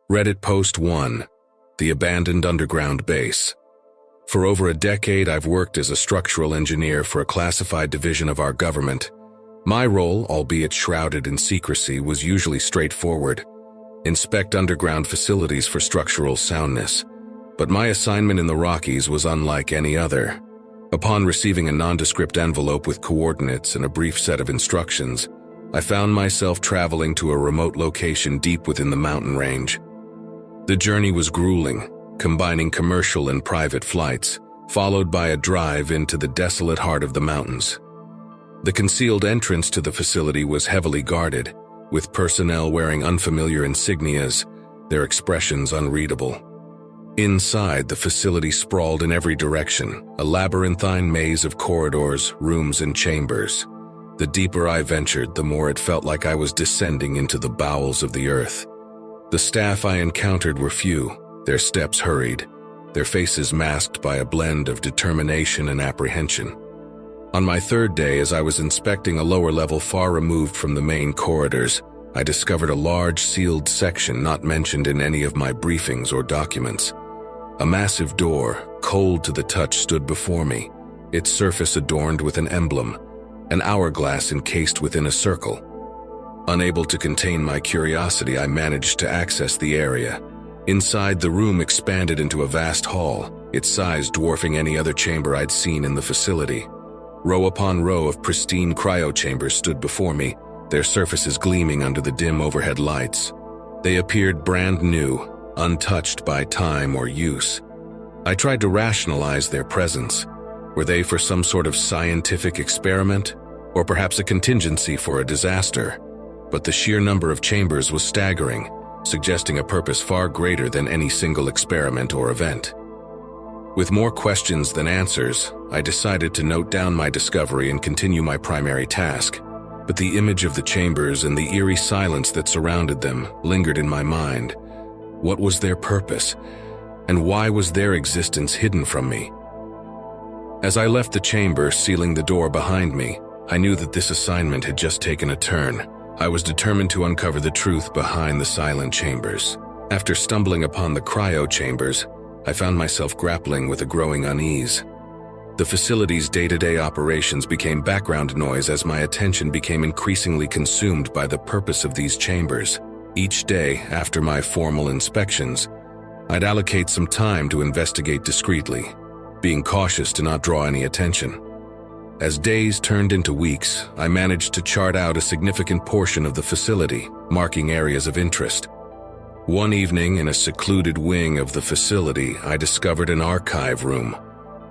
Reddit Post 1. The Abandoned Underground Base. For over a decade, I've worked as a structural engineer for a classified division of our government. My role, albeit shrouded in secrecy, was usually straightforward: inspect underground facilities for structural soundness. But my assignment in the Rockies was unlike any other. Upon receiving a nondescript envelope with coordinates and a brief set of instructions, I found myself traveling to a remote location deep within the mountain range. The journey was grueling, combining commercial and private flights, followed by a drive into the desolate heart of the mountains. The concealed entrance to the facility was heavily guarded, with personnel wearing unfamiliar insignias, their expressions unreadable. Inside, the facility sprawled in every direction, a labyrinthine maze of corridors, rooms, and chambers. The deeper I ventured, the more it felt like I was descending into the bowels of the earth. The staff I encountered were few, their steps hurried, their faces masked by a blend of determination and apprehension. On my third day, as I was inspecting a lower level far removed from the main corridors, I discovered a large sealed section not mentioned in any of my briefings or documents. A massive door, cold to the touch, stood before me, its surface adorned with an emblem, an hourglass encased within a circle. Unable to contain my curiosity, I managed to access the area. Inside, the room expanded into a vast hall, its size dwarfing any other chamber I'd seen in the facility. Row upon row of pristine cryo-chambers stood before me, their surfaces gleaming under the dim overhead lights. They appeared brand new, untouched by time or use. I tried to rationalize their presence. Were they for some sort of scientific experiment, or perhaps a contingency for a disaster? But the sheer number of chambers was staggering, suggesting a purpose far greater than any single experiment or event. With more questions than answers, I decided to note down my discovery and continue my primary task. But the image of the chambers and the eerie silence that surrounded them lingered in my mind. What was their purpose? And why was their existence hidden from me? As I left the chamber, sealing the door behind me, I knew that this assignment had just taken a turn. I was determined to uncover the truth behind the silent chambers. After stumbling upon the cryo chambers, I found myself grappling with a growing unease. The facility's day-to-day operations became background noise as my attention became increasingly consumed by the purpose of these chambers. Each day, after my formal inspections, I'd allocate some time to investigate discreetly, being cautious to not draw any attention. As days turned into weeks, I managed to chart out a significant portion of the facility, marking areas of interest. One evening, in a secluded wing of the facility, I discovered an archive room.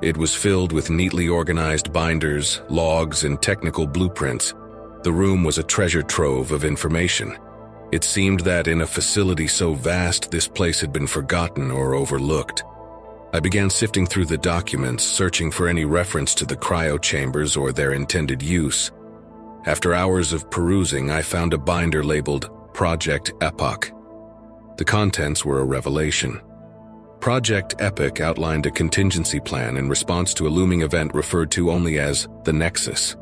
It was filled with neatly organized binders, logs, and technical blueprints. The room was a treasure trove of information. It seemed that in a facility so vast, this place had been forgotten or overlooked. I began sifting through the documents, searching for any reference to the cryo chambers or their intended use. After hours of perusing, I found a binder labeled Project Epoch. The contents were a revelation. Project Epoch outlined a contingency plan in response to a looming event referred to only as the Nexus.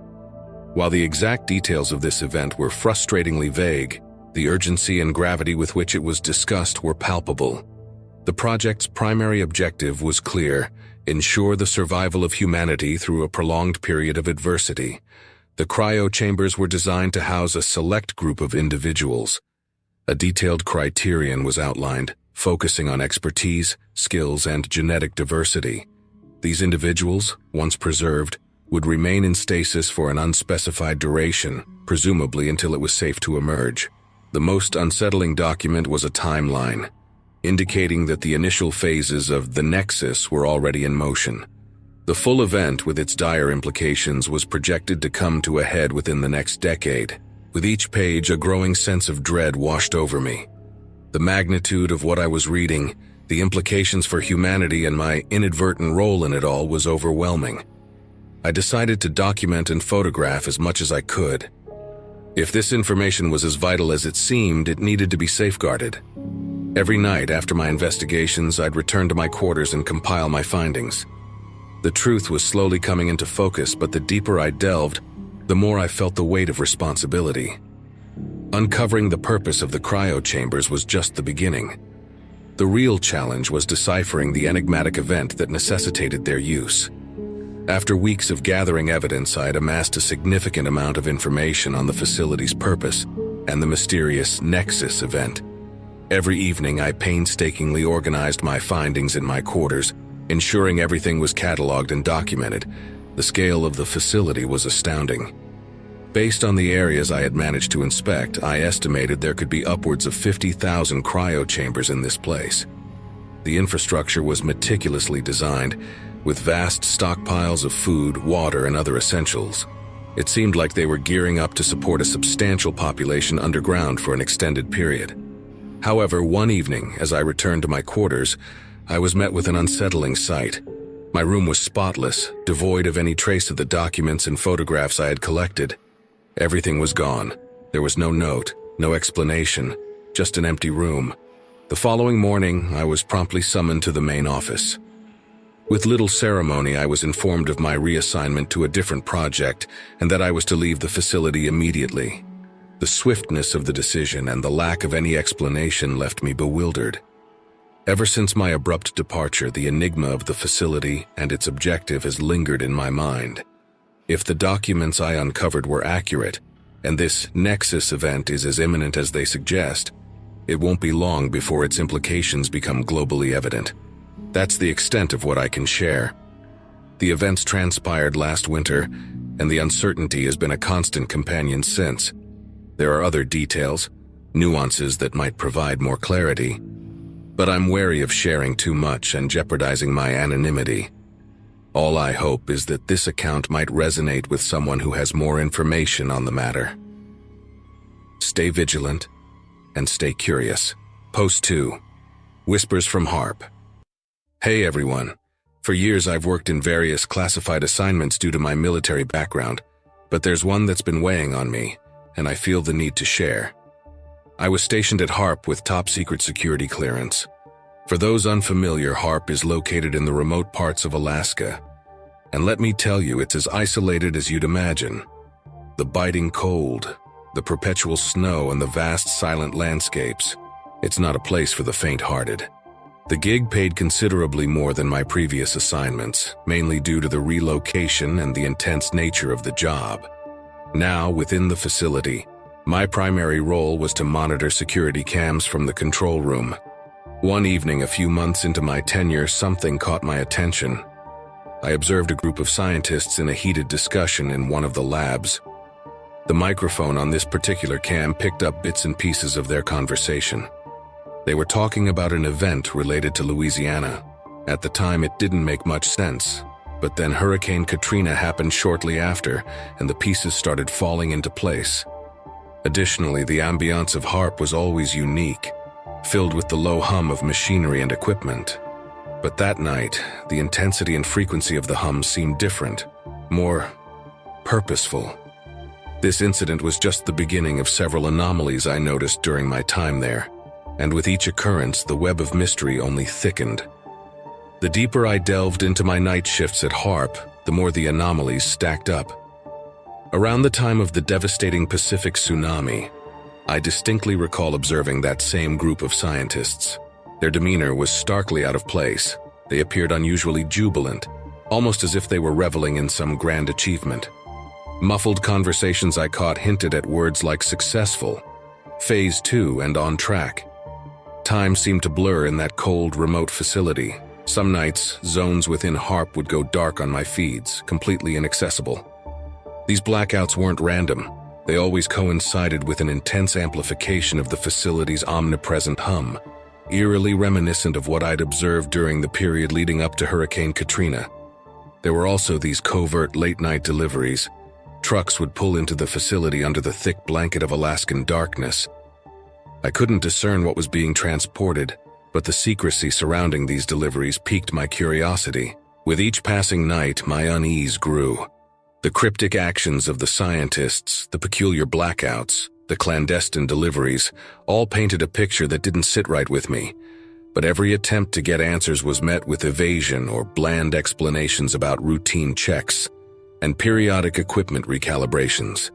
While the exact details of this event were frustratingly vague, the urgency and gravity with which it was discussed were palpable. The project's primary objective was clear: ensure the survival of humanity through a prolonged period of adversity. The cryo chambers were designed to house a select group of individuals. A detailed criterion was outlined, focusing on expertise, skills, and genetic diversity. These individuals, once preserved, would remain in stasis for an unspecified duration, presumably until it was safe to emerge. The most unsettling document was a timeline, indicating that the initial phases of the Nexus were already in motion. The full event, with its dire implications, was projected to come to a head within the next decade. With each page, a growing sense of dread washed over me. The magnitude of what I was reading, the implications for humanity, and my inadvertent role in it all was overwhelming. I decided to document and photograph as much as I could. If this information was as vital as it seemed, it needed to be safeguarded. Every night after my investigations, I'd return to my quarters and compile my findings. The truth was slowly coming into focus, but the deeper I delved, the more I felt the weight of responsibility. Uncovering the purpose of the cryo chambers was just the beginning. The real challenge was deciphering the enigmatic event that necessitated their use. After weeks of gathering evidence, I had amassed a significant amount of information on the facility's purpose and the mysterious Nexus event. Every evening, I painstakingly organized my findings in my quarters, ensuring everything was cataloged and documented. The scale of the facility was astounding. Based on the areas I had managed to inspect, I estimated there could be upwards of 50,000 cryo chambers in this place. The infrastructure was meticulously designed, with vast stockpiles of food, water, and other essentials. It seemed like they were gearing up to support a substantial population underground for an extended period. However, one evening, as I returned to my quarters, I was met with an unsettling sight. My room was spotless, devoid of any trace of the documents and photographs I had collected. Everything was gone. There was no note, no explanation, just an empty room. The following morning, I was promptly summoned to the main office. With little ceremony, I was informed of my reassignment to a different project and that I was to leave the facility immediately. The swiftness of the decision and the lack of any explanation left me bewildered. Ever since my abrupt departure, the enigma of the facility and its objective has lingered in my mind. If the documents I uncovered were accurate, and this Nexus event is as imminent as they suggest, it won't be long before its implications become globally evident. That's the extent of what I can share. The events transpired last winter, and the uncertainty has been a constant companion since. There are other details, nuances that might provide more clarity, but I'm wary of sharing too much and jeopardizing my anonymity. All I hope is that this account might resonate with someone who has more information on the matter. Stay vigilant and stay curious. Post 2. Whispers from HAARP. Hey everyone. For years I've worked in various classified assignments due to my military background, but there's one that's been weighing on me, and I feel the need to share. I was stationed at HAARP with top-secret security clearance. For those unfamiliar, HAARP is located in the remote parts of Alaska. And let me tell you, it's as isolated as you'd imagine. The biting cold, the perpetual snow, and the vast silent landscapes. It's not a place for the faint-hearted. The gig paid considerably more than my previous assignments, mainly due to the relocation and the intense nature of the job. Now, within the facility, my primary role was to monitor security cams from the control room. One evening, a few months into my tenure, something caught my attention. I observed a group of scientists in a heated discussion in one of the labs. The microphone on this particular cam picked up bits and pieces of their conversation. They were talking about an event related to Louisiana. At the time, it didn't make much sense, but then Hurricane Katrina happened shortly after, and the pieces started falling into place. Additionally, the ambiance of HAARP was always unique, filled with the low hum of machinery and equipment. But that night, the intensity and frequency of the hum seemed different, more purposeful. This incident was just the beginning of several anomalies I noticed during my time there, and with each occurrence, the web of mystery only thickened. The deeper I delved into my night shifts at HAARP, the more the anomalies stacked up. Around the time of the devastating Pacific tsunami, I distinctly recall observing that same group of scientists. Their demeanor was starkly out of place. They appeared unusually jubilant, almost as if they were reveling in some grand achievement. Muffled conversations I caught hinted at words like successful, phase 2, and on track. Time seemed to blur in that cold, remote facility. Some nights, zones within HAARP would go dark on my feeds, completely inaccessible. These blackouts weren't random. They always coincided with an intense amplification of the facility's omnipresent hum, eerily reminiscent of what I'd observed during the period leading up to Hurricane Katrina. There were also these covert late-night deliveries. Trucks would pull into the facility under the thick blanket of Alaskan darkness. I couldn't discern what was being transported, but the secrecy surrounding these deliveries piqued my curiosity. With each passing night, my unease grew. The cryptic actions of the scientists, the peculiar blackouts, the clandestine deliveries, all painted a picture that didn't sit right with me. But every attempt to get answers was met with evasion or bland explanations about routine checks and periodic equipment recalibrations.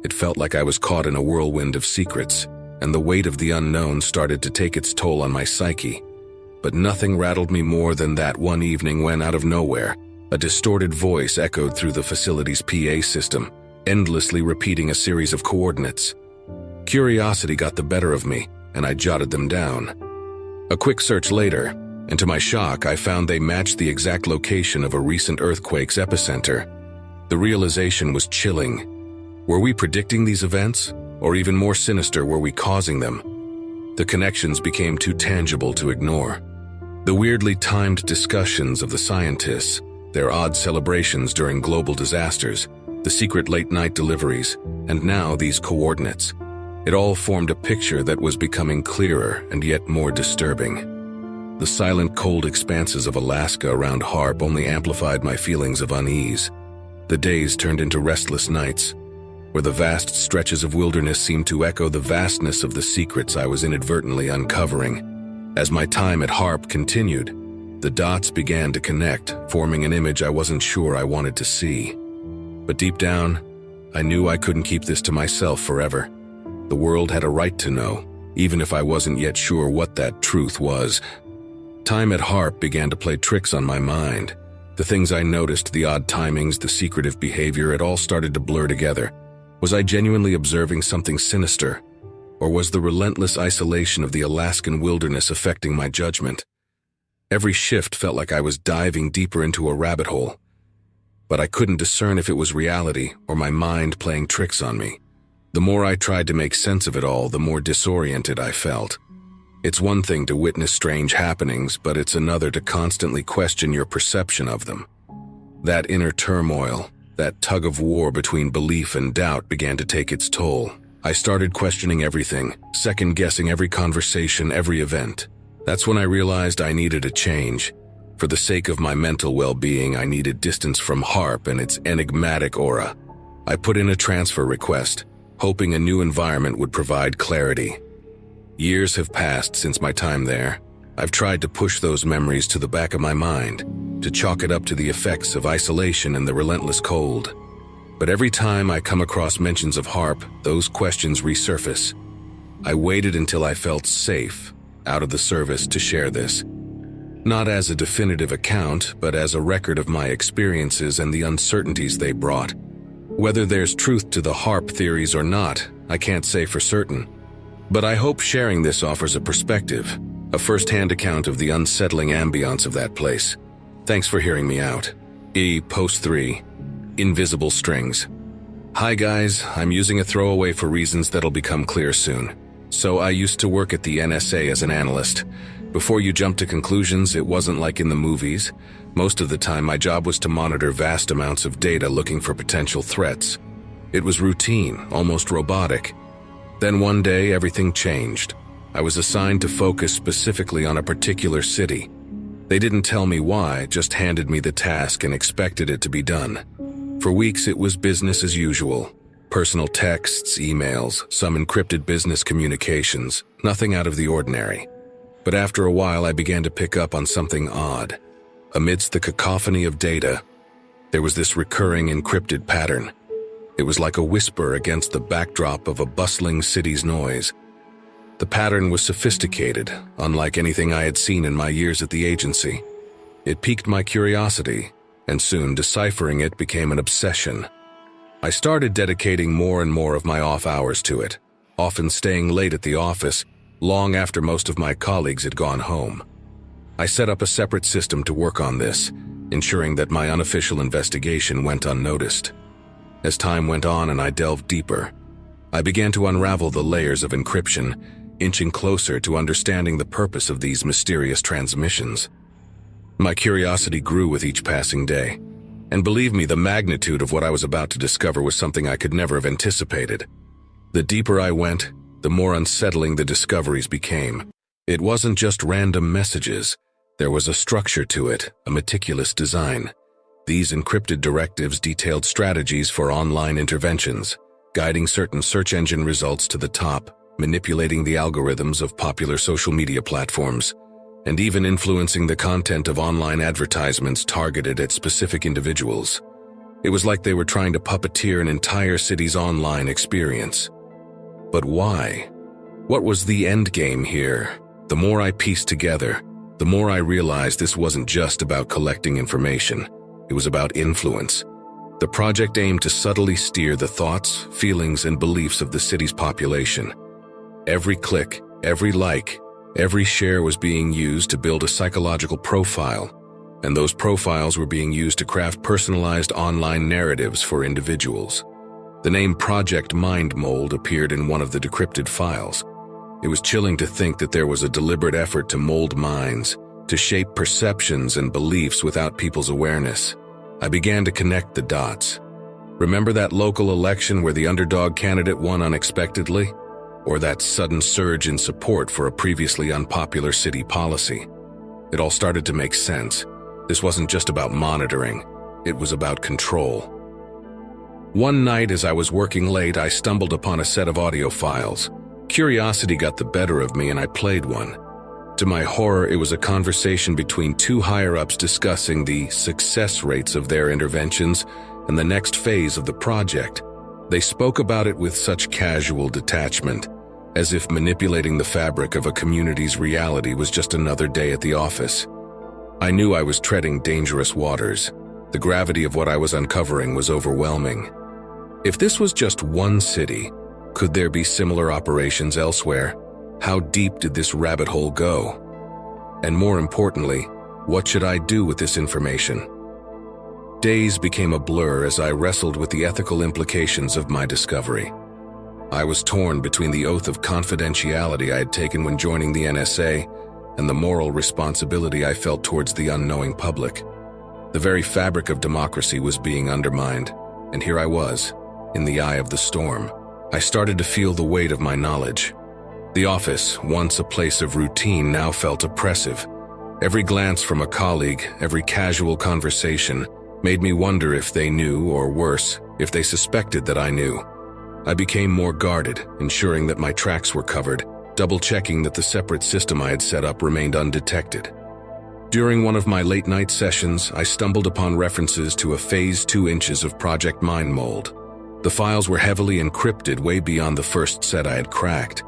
It felt like I was caught in a whirlwind of secrets, and the weight of the unknown started to take its toll on my psyche. But nothing rattled me more than that one evening when, out of nowhere, a distorted voice echoed through the facility's PA system, endlessly repeating a series of coordinates. Curiosity got the better of me, and I jotted them down. A quick search later, and to my shock, I found they matched the exact location of a recent earthquake's epicenter. The realization was chilling. Were we predicting these events? Or even more sinister, were we causing them? The connections became too tangible to ignore. The weirdly timed discussions of the scientists, their odd celebrations during global disasters, the secret late-night deliveries, and now these coordinates. It all formed a picture that was becoming clearer and yet more disturbing. The silent, cold expanses of Alaska around HAARP only amplified my feelings of unease. The days turned into restless nights, where the vast stretches of wilderness seemed to echo the vastness of the secrets I was inadvertently uncovering. As my time at HAARP continued, the dots began to connect, forming an image I wasn't sure I wanted to see. But deep down, I knew I couldn't keep this to myself forever. The world had a right to know, even if I wasn't yet sure what that truth was. Time at HAARP began to play tricks on my mind. The things I noticed, the odd timings, the secretive behavior, it all started to blur together. Was I genuinely observing something sinister? Or was the relentless isolation of the Alaskan wilderness affecting my judgment? Every shift felt like I was diving deeper into a rabbit hole. But I couldn't discern if it was reality or my mind playing tricks on me. The more I tried to make sense of it all, the more disoriented I felt. It's one thing to witness strange happenings, but it's another to constantly question your perception of them. That inner turmoil, that tug of war between belief and doubt began to take its toll. I started questioning everything, second-guessing every conversation, every event. That's when I realized I needed a change. For the sake of my mental well-being, I needed distance from HAARP and its enigmatic aura. I put in a transfer request, hoping a new environment would provide clarity. Years have passed since my time there. I've tried to push those memories to the back of my mind, to chalk it up to the effects of isolation and the relentless cold. But every time I come across mentions of HAARP, those questions resurface. I waited until I felt safe, out of the service, to share this. Not as a definitive account, but as a record of my experiences and the uncertainties they brought. Whether there's truth to the HAARP theories or not, I can't say for certain. But I hope sharing this offers a perspective, a first-hand account of the unsettling ambiance of that place. Thanks for hearing me out. Post 3. Invisible Strings. Hi guys, I'm using a throwaway for reasons that'll become clear soon. So I used to work at the NSA as an analyst. Before you jump to conclusions, it wasn't like in the movies. Most of the time, my job was to monitor vast amounts of data looking for potential threats. It was routine, almost robotic. Then one day, everything changed. I was assigned to focus specifically on a particular city. They didn't tell me why, just handed me the task and expected it to be done. For weeks, it was business as usual. Personal texts, emails, some encrypted business communications, nothing out of the ordinary. But after a while, I began to pick up on something odd. Amidst the cacophony of data, there was this recurring encrypted pattern. It was like a whisper against the backdrop of a bustling city's noise. The pattern was sophisticated, unlike anything I had seen in my years at the agency. It piqued my curiosity, and soon deciphering it became an obsession. I started dedicating more and more of my off hours to it, often staying late at the office, long after most of my colleagues had gone home. I set up a separate system to work on this, ensuring that my unofficial investigation went unnoticed. As time went on and I delved deeper, I began to unravel the layers of encryption, inching closer to understanding the purpose of these mysterious transmissions. My curiosity grew with each passing day, and believe me, the magnitude of what I was about to discover was something I could never have anticipated. The deeper I went, the more unsettling the discoveries became. It wasn't just random messages. There was a structure to it, a meticulous design. These encrypted directives detailed strategies for online interventions, guiding certain search engine results to the top, manipulating the algorithms of popular social media platforms, and even influencing the content of online advertisements targeted at specific individuals. It was like they were trying to puppeteer an entire city's online experience. But why? What was the end game here? The more I pieced together, the more I realized this wasn't just about collecting information. It was about influence. The project aimed to subtly steer the thoughts, feelings, and beliefs of the city's population. Every click, every like, every share was being used to build a psychological profile, and those profiles were being used to craft personalized online narratives for individuals. The name Project Mind Mold appeared in one of the decrypted files. It was chilling to think that there was a deliberate effort to mold minds, to shape perceptions and beliefs without people's awareness. I began to connect the dots. Remember that local election where the underdog candidate won unexpectedly? Or that sudden surge in support for a previously unpopular city policy? It all started to make sense. This wasn't just about monitoring, it was about control. One night as I was working late, I stumbled upon a set of audio files. Curiosity got the better of me and I played one. To my horror, it was a conversation between two higher-ups discussing the success rates of their interventions and the next phase of the project. They spoke about it with such casual detachment, as if manipulating the fabric of a community's reality was just another day at the office. I knew I was treading dangerous waters. The gravity of what I was uncovering was overwhelming. If this was just one city, could there be similar operations elsewhere? How deep did this rabbit hole go? And more importantly, what should I do with this information? Days became a blur as I wrestled with the ethical implications of my discovery. I was torn between the oath of confidentiality I had taken when joining the NSA and the moral responsibility I felt towards the unknowing public. The very fabric of democracy was being undermined, and here I was, in the eye of the storm. I started to feel the weight of my knowledge. The office, once a place of routine, now felt oppressive. Every glance from a colleague, every casual conversation, made me wonder if they knew, or worse, if they suspected that I knew. I became more guarded, ensuring that my tracks were covered, double-checking that the separate system I had set up remained undetected. During one of my late-night sessions, I stumbled upon references to a Phase 2 inches of Project Mind Mold. The files were heavily encrypted way beyond the first set I had cracked,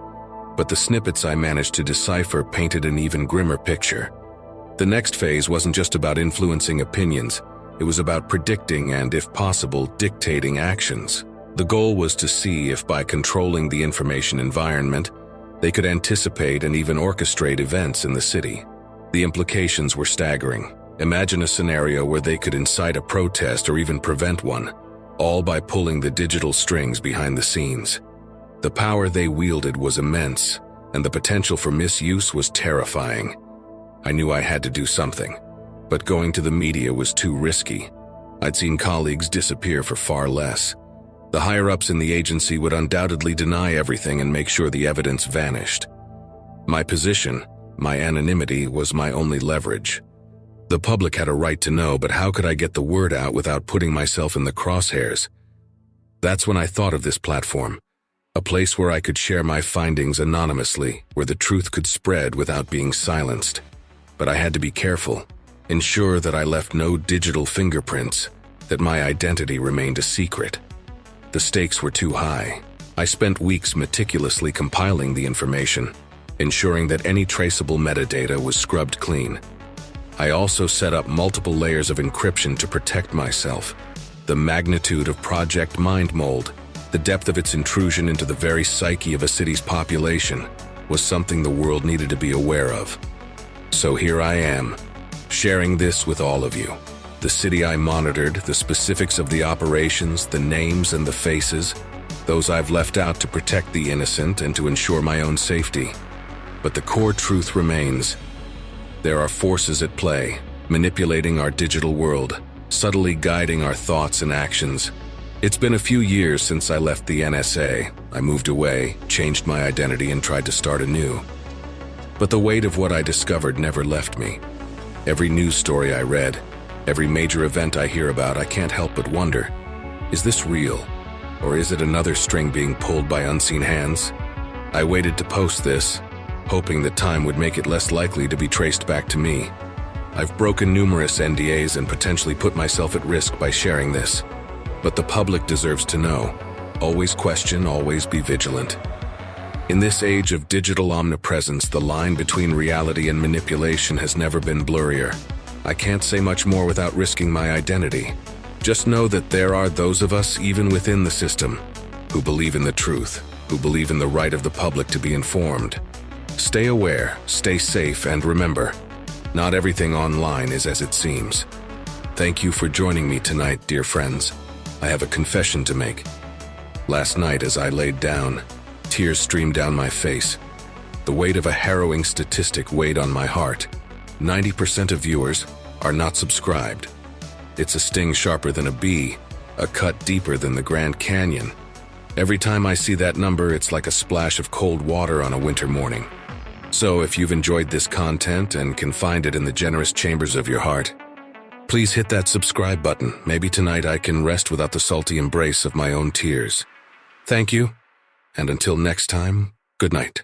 but the snippets I managed to decipher painted an even grimmer picture. The next phase wasn't just about influencing opinions, it was about predicting and, if possible, dictating actions. The goal was to see if by controlling the information environment, they could anticipate and even orchestrate events in the city. The implications were staggering. Imagine a scenario where they could incite a protest or even prevent one, all by pulling the digital strings behind the scenes. The power they wielded was immense, and the potential for misuse was terrifying. I knew I had to do something, but going to the media was too risky. I'd seen colleagues disappear for far less. The higher-ups in the agency would undoubtedly deny everything and make sure the evidence vanished. My position, my anonymity, was my only leverage. The public had a right to know, but how could I get the word out without putting myself in the crosshairs? That's when I thought of this platform. A place where I could share my findings anonymously, where the truth could spread without being silenced. But I had to be careful, ensure that I left no digital fingerprints, that my identity remained a secret. The stakes were too high. I spent weeks meticulously compiling the information, ensuring that any traceable metadata was scrubbed clean. I also set up multiple layers of encryption to protect myself. The magnitude of Project Mind Mold, the depth of its intrusion into the very psyche of a city's population, was something the world needed to be aware of. So here I am, sharing this with all of you. The city I monitored, the specifics of the operations, the names and the faces, those I've left out to protect the innocent and to ensure my own safety. But the core truth remains. There are forces at play, manipulating our digital world, subtly guiding our thoughts and actions. It's been a few years since I left the NSA. I moved away, changed my identity, and tried to start anew. But the weight of what I discovered never left me. Every news story I read, every major event I hear about, I can't help but wonder, is this real? Or is it another string being pulled by unseen hands? I waited to post this, hoping that time would make it less likely to be traced back to me. I've broken numerous NDAs and potentially put myself at risk by sharing this. But the public deserves to know. Always question, always be vigilant. In this age of digital omnipresence, the line between reality and manipulation has never been blurrier. I can't say much more without risking my identity. Just know that there are those of us, even within the system, who believe in the truth, who believe in the right of the public to be informed. Stay aware, stay safe, and remember, not everything online is as it seems. Thank you for joining me tonight, dear friends. I have a confession to make. Last night, as I laid down, tears streamed down my face. The weight of a harrowing statistic weighed on my heart. 90% of viewers are not subscribed. It's a sting sharper than a bee, a cut deeper than the Grand Canyon. Every time I see that number, it's like a splash of cold water on a winter morning. So if you've enjoyed this content and can find it in the generous chambers of your heart, please hit that subscribe button. Maybe tonight I can rest without the salty embrace of my own tears. Thank you, and until next time, good night.